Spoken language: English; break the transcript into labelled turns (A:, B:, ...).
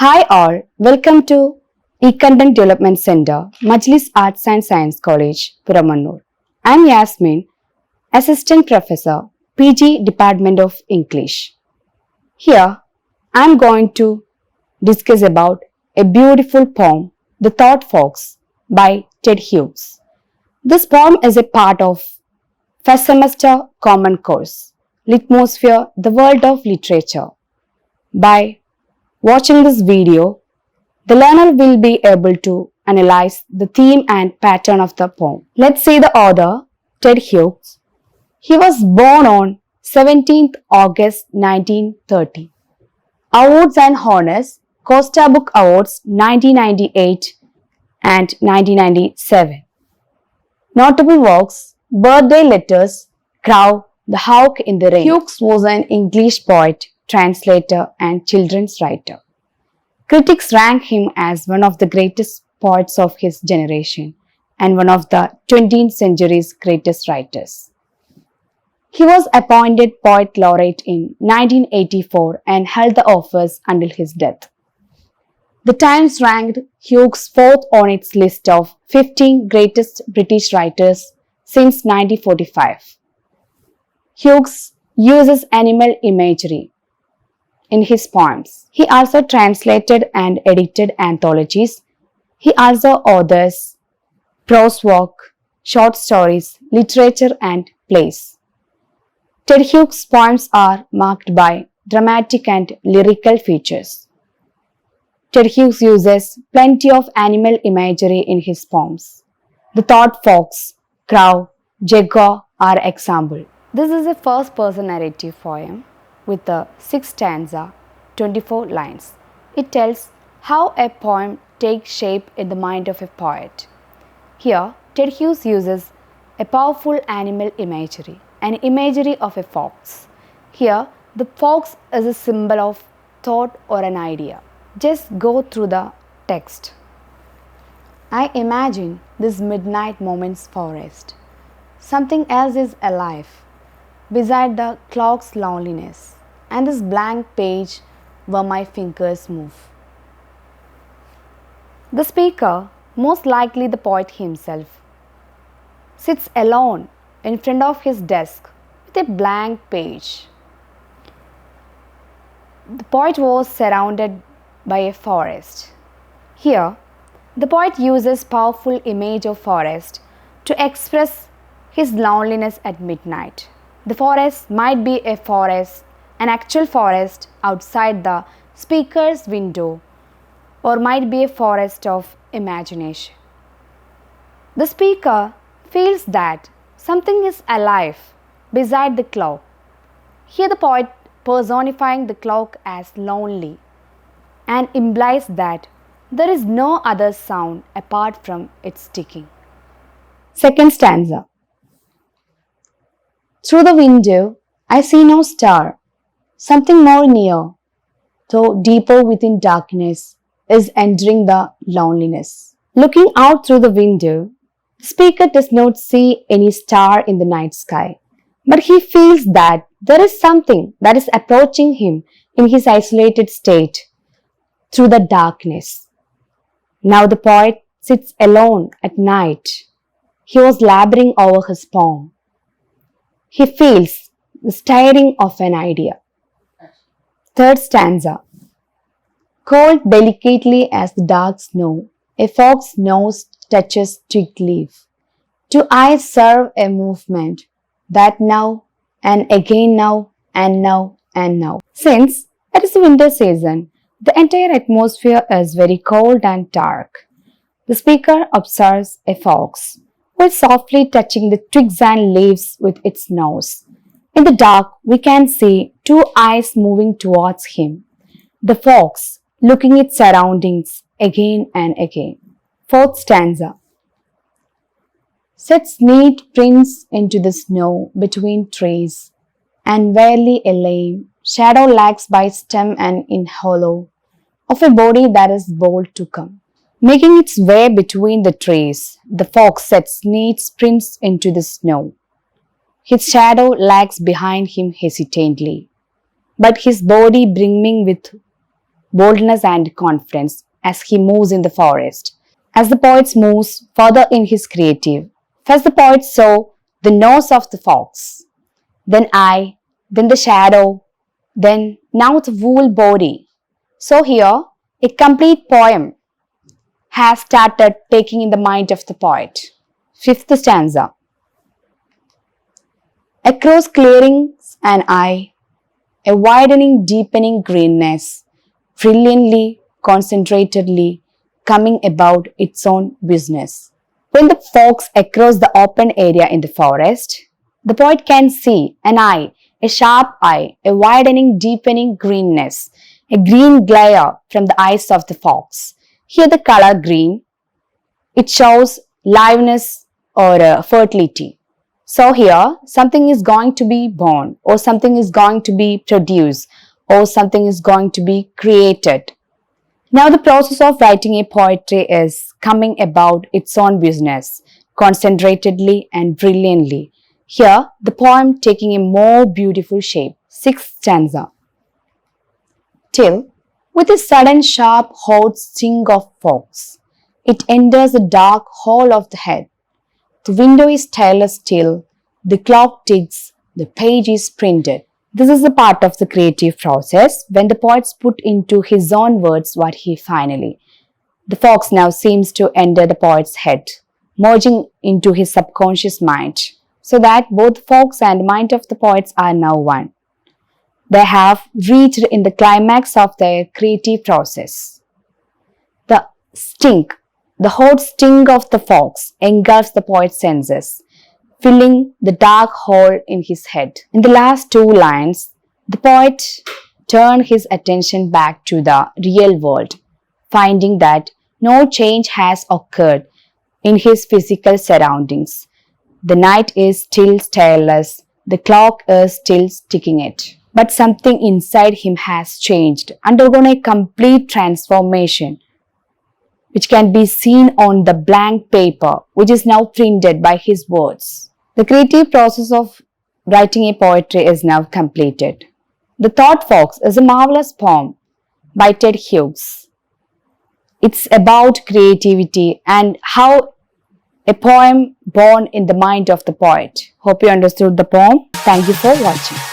A: Hi all, welcome to E-Content Development Center, Majlis Arts and Science College, Puramannur. I am Yasmin, Assistant Professor, PG Department of English. Here, I am going to discuss about a beautiful poem, The Thought Fox by Ted Hughes. This poem is a part of first semester common course, Litmosphere, the World of Literature. By watching this video, the learner will be able to analyze the theme and pattern of the poem. Let's see the author, Ted Hughes. He was born on 17th August 1930. Awards and honors, Costa Book Awards 1998 and 1997. Notable works, Birthday Letters, Crow, The Hawk in the Rain. Hughes was an English poet, translator and children's writer. Critics rank him as one of the greatest poets of his generation and one of the 20th century's greatest writers. He was appointed Poet Laureate in 1984 and held the office until his death. The Times ranked Hughes fourth on its list of 15 greatest British writers since 1945. Hughes uses animal imagery in his poems. He also translated and edited anthologies. He also authors prose work, short stories, literature and plays. Ted Hughes' poems are marked by dramatic and lyrical features. Ted Hughes uses plenty of animal imagery in his poems. The thought fox, crow, jaguar are examples. This is a first-person narrative poem with a 6 stanza, 24 lines. It tells how a poem takes shape in the mind of a poet. Here, Ted Hughes uses a powerful animal imagery, an imagery of a fox. Here, the fox is a symbol of thought or an idea. Just go through the text. I imagine this midnight moment's forest. Something else is alive beside the clock's loneliness and this blank page where my fingers move. The speaker, most likely the poet himself, sits alone in front of his desk with a blank page. The poet was surrounded by a forest. Here, the poet uses powerful image of forest to express his loneliness at midnight. The forest might be a forest, an actual forest outside the speaker's window, or might be a forest of imagination. The speaker feels that something is alive beside the clock. Here the poet personifying the clock as lonely and implies that there is no other sound apart from its ticking. Second stanza. Through the window, I see no star. Something more near, though deeper within darkness, is entering the loneliness. Looking out through the window, the speaker does not see any star in the night sky, but he feels that there is something that is approaching him in his isolated state through the darkness. Now the poet sits alone at night. He was laboring over his poem. He feels the stirring of an idea. Third stanza. Cold delicately as the dark snow, a fox's nose touches twig leaf. Two eyes serve a movement that now and again now and now and now. Since it is winter season, the entire atmosphere is very cold and dark. The speaker observes a fox who is softly touching the twigs and leaves with its nose. In the dark, we can see two eyes moving towards him. The fox looking at surroundings again and again. Fourth stanza. Sets neat prints into the snow between trees, and barely a lame shadow lags by stem and in hollow of a body that is bold to come. Making its way between the trees, the fox sets neat prints into the snow. His shadow lags behind him hesitantly, but his body brimming with boldness and confidence as he moves in the forest. As the poet moves further in his creative, first the poet saw the nose of the fox, then eye, then the shadow, then now the whole body. So here, a complete poem has started taking in the mind of the poet. Fifth stanza. Across clearings and eye, a widening, deepening greenness, brilliantly, concentratedly, coming about its own business. When the fox across the open area in the forest, the poet can see an eye, a sharp eye, a widening, deepening greenness, a green glare from the eyes of the fox. Here the color green, it shows liveness or fertility. So here something is going to be born, or something is going to be produced, or something is going to be created. Now the process of writing a poetry is coming about its own business, concentratedly and brilliantly. Here the poem taking a more beautiful shape. Sixth stanza. Till, with a sudden sharp hot sting of fox, it enters the dark hall of the head. The window is tireless still, the clock ticks, the page is printed. This is the part of the creative process when the poet put into his own words what he finally. The fox now seems to enter the poet's head, merging into his subconscious mind, so that both fox and mind of the poets are now one. They have reached in the climax of their creative process. The sting, the hot sting of the fox engulfs the poet's senses, filling the dark hole in his head. In the last two lines, the poet turned his attention back to the real world, finding that no change has occurred in his physical surroundings. The night is still starless, the clock is still ticking it. But something inside him has changed, undergone a complete transformation, which can be seen on the blank paper, which is now printed by his words. The creative process of writing a poetry is now completed. The Thought Fox is a marvelous poem by Ted Hughes. It's about creativity and how a poem born in the mind of the poet. Hope you understood the poem. Thank you for watching.